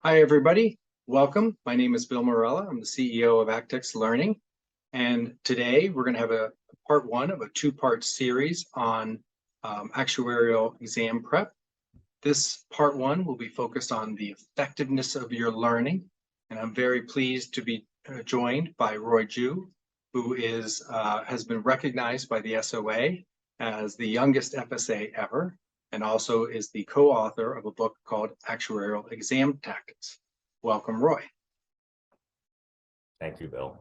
Hi, everybody. Welcome. My name is Bill Marella. I'm the CEO of ACTEX Learning. And today we're going to have a part one of a two-part series on actuarial exam prep. This part one will be focused on the effectiveness of your learning. And I'm very pleased to be joined by Roy Ju, who has been recognized by the SOA as the youngest FSA ever, and also is the co-author of a book called Actuarial Exam Tactics. Welcome, Roy. Thank you, Bill.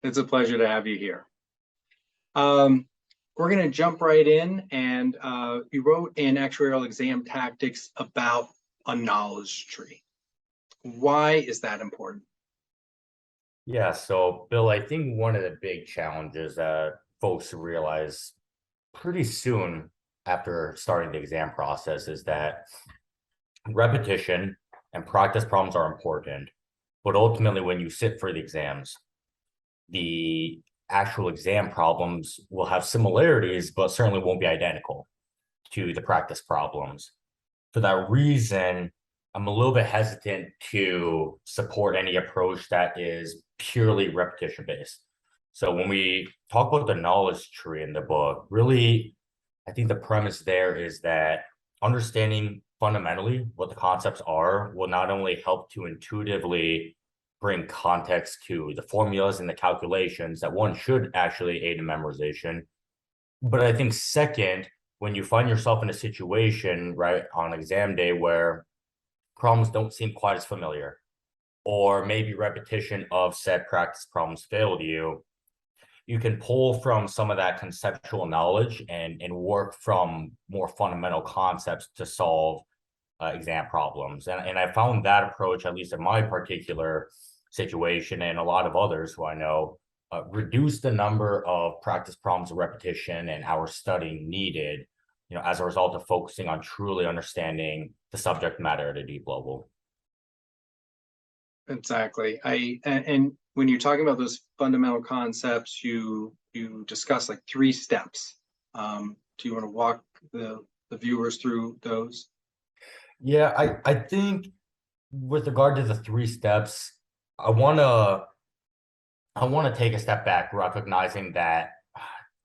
It's a pleasure to have you here. We're going to jump right in, and you wrote in Actuarial Exam Tactics about a knowledge tree. Why is that important? Yeah, so Bill, I think one of the big challenges that folks realize pretty soon after starting the exam process is that repetition and practice problems are important, but ultimately when you sit for the exams, the actual exam problems will have similarities, but certainly won't be identical to the practice problems. For that reason, I'm a little bit hesitant to support any approach that is purely repetition based. So when we talk about the knowledge tree in the book, really, I think the premise there is that understanding fundamentally what the concepts are will not only help to intuitively bring context to the formulas and the calculations that one should actually aid in memorization, but I think second, when you find yourself in a situation, right, on exam day where problems don't seem quite as familiar, or maybe repetition of said practice problems failed you, you can pull from some of that conceptual knowledge and work from more fundamental concepts to solve exam problems. And I found that approach, at least in my particular situation and a lot of others who I know, reduce the number of practice problems of repetition and hour studying needed, as a result of focusing on truly understanding the subject matter at a deep level. Exactly. And when you're talking about those fundamental concepts, you discuss like 3 steps. Do you want to walk the viewers through those? Yeah, I think with regard to the 3 steps, I want to take a step back, recognizing that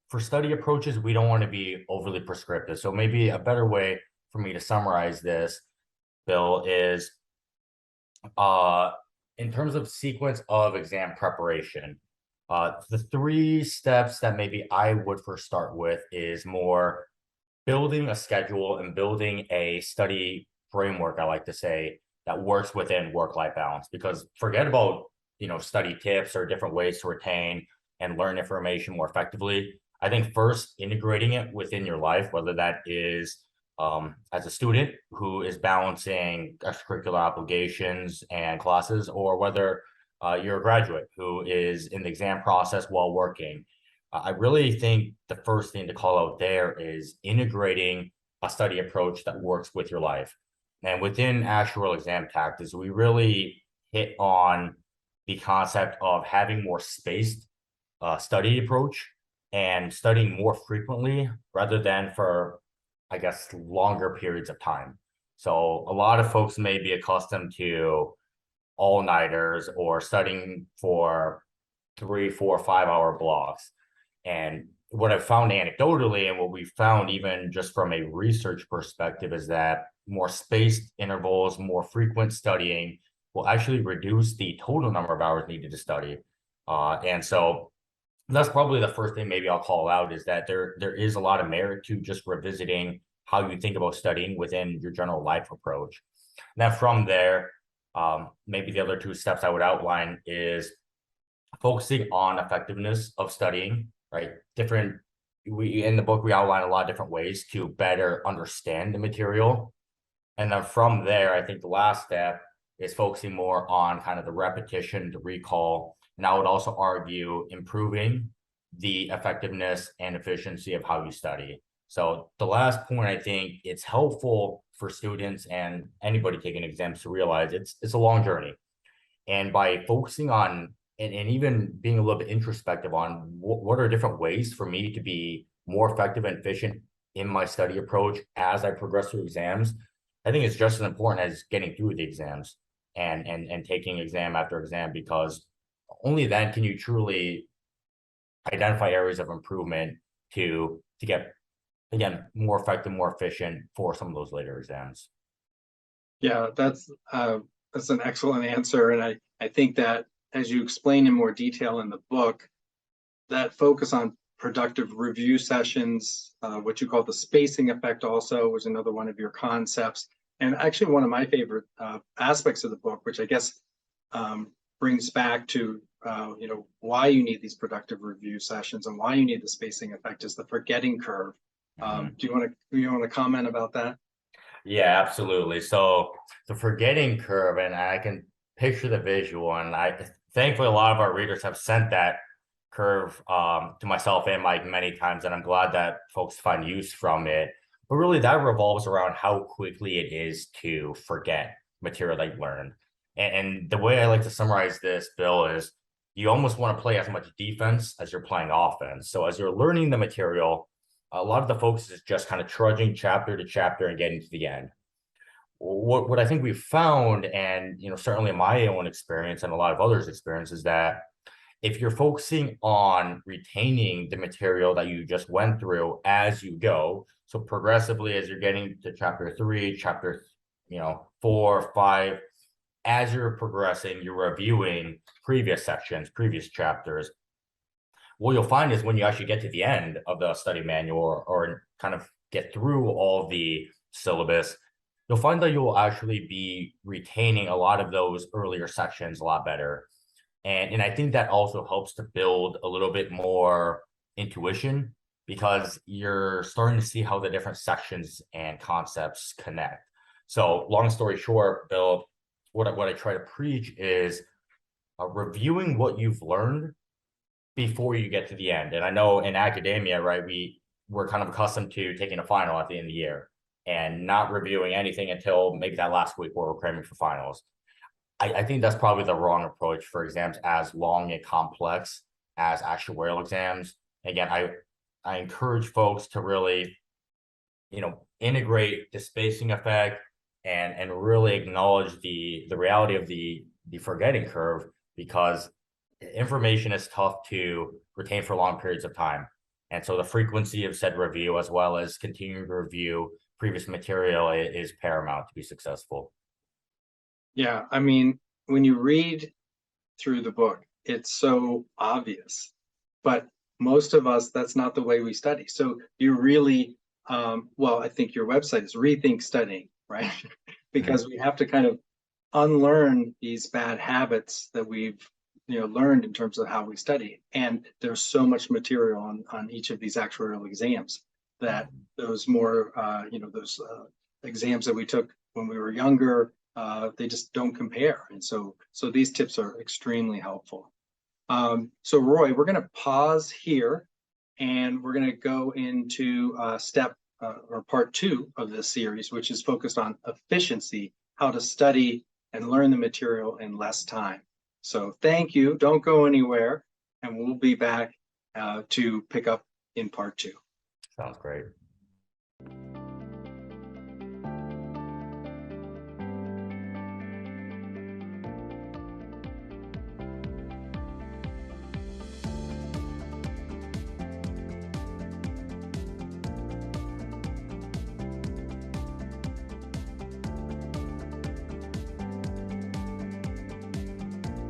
for study approaches, we don't want to be overly prescriptive. So maybe a better way for me to summarize this, Bill, is in terms of sequence of exam preparation, the 3 steps that maybe I would first start with is more building a schedule and building a study framework, I like to say, that works within work-life balance. Because forget about, study tips or different ways to retain and learn information more effectively. I think first integrating it within your life, whether that is as a student who is balancing extracurricular obligations and classes, or whether you're a graduate who is in the exam process while working. I really think the first thing to call out there is integrating a study approach that works with your life. And within Actuarial Exam Tactics, we really hit on the concept of having more spaced study approach and studying more frequently rather than for, I guess, longer periods of time. So a lot of folks may be accustomed to all-nighters or studying for 3, 4, 5-hour blocks. And what I've found anecdotally, and what we found even just from a research perspective, is that more spaced intervals, more frequent studying will actually reduce the total number of hours needed to study. And so that's probably the first thing maybe I'll call out, is that there is a lot of merit to just revisiting how you think about studying within your general life approach. Now from there, maybe the other 2 steps I would outline is focusing on effectiveness of studying, right? In the book, we outline a lot of different ways to better understand the material. And then from there, I think the last step is focusing more on kind of the repetition, the recall. And I would also argue improving the effectiveness and efficiency of how you study. So the last point, I think it's helpful for students and anybody taking exams to realize it's a long journey. And by focusing on and even being a little bit introspective on what are different ways for me to be more effective and efficient in my study approach as I progress through exams, I think it's just as important as getting through the exams. and taking exam after exam, because only then can you truly identify areas of improvement to get, again, more effective, more efficient for some of those later exams. Yeah, that's an excellent answer. And I think that, as you explain in more detail in the book, that focus on productive review sessions, what you call the spacing effect also was another one of your concepts. And actually one of my favorite aspects of the book, which I guess brings back to why you need these productive review sessions and why you need the spacing effect, is the forgetting curve. Do you want to comment about that? Yeah, absolutely. So the forgetting curve, and I can picture the visual, and thankfully a lot of our readers have sent that curve to myself and Mike many times, and I'm glad that folks find use from it. But really that revolves around how quickly it is to forget material that you learned. And the way I like to summarize this, Bill, is you almost want to play as much defense as you're playing offense. So as you're learning the material, a lot of the focus is just kind of trudging chapter to chapter and getting to the end. What I think we've found, and certainly in my own experience and a lot of others' experience, is that if you're focusing on retaining the material that you just went through as you go, so progressively as you're getting to chapter 3, chapter 4, 5, as you're progressing, you're reviewing previous sections, previous chapters. What you'll find is when you actually get to the end of the study manual, or kind of get through all the syllabus, you'll find that you'll actually be retaining a lot of those earlier sections a lot better. And I think that also helps to build a little bit more intuition, because you're starting to see how the different sections and concepts connect. So long story short, Bill, what I try to preach is reviewing what you've learned before you get to the end. And I know in academia, right, we're kind of accustomed to taking a final at the end of the year and not reviewing anything until maybe that last week where we're cramming for finals. I think that's probably the wrong approach for exams as long and complex as actuarial exams. Again, I encourage folks to really, integrate the spacing effect and really acknowledge the reality of the forgetting curve, because information is tough to retain for long periods of time. And so the frequency of said review, as well as continuing to review previous material, is paramount to be successful. Yeah, I mean, when you read through the book, it's so obvious, but most of us, that's not the way we study. So you really, well, I think your website is Rethink Studying, right? Because we have to kind of unlearn these bad habits that we've learned in terms of how we study. And there's so much material on each of these actuarial exams that those more, those exams that we took when we were younger, they just don't compare. And so these tips are extremely helpful. So Roy, we're going to pause here and we're going to go into step or part 2 of this series, which is focused on efficiency, how to study and learn the material in less time. So thank you. Don't go anywhere, and we'll be back to pick up in part 2. Sounds great.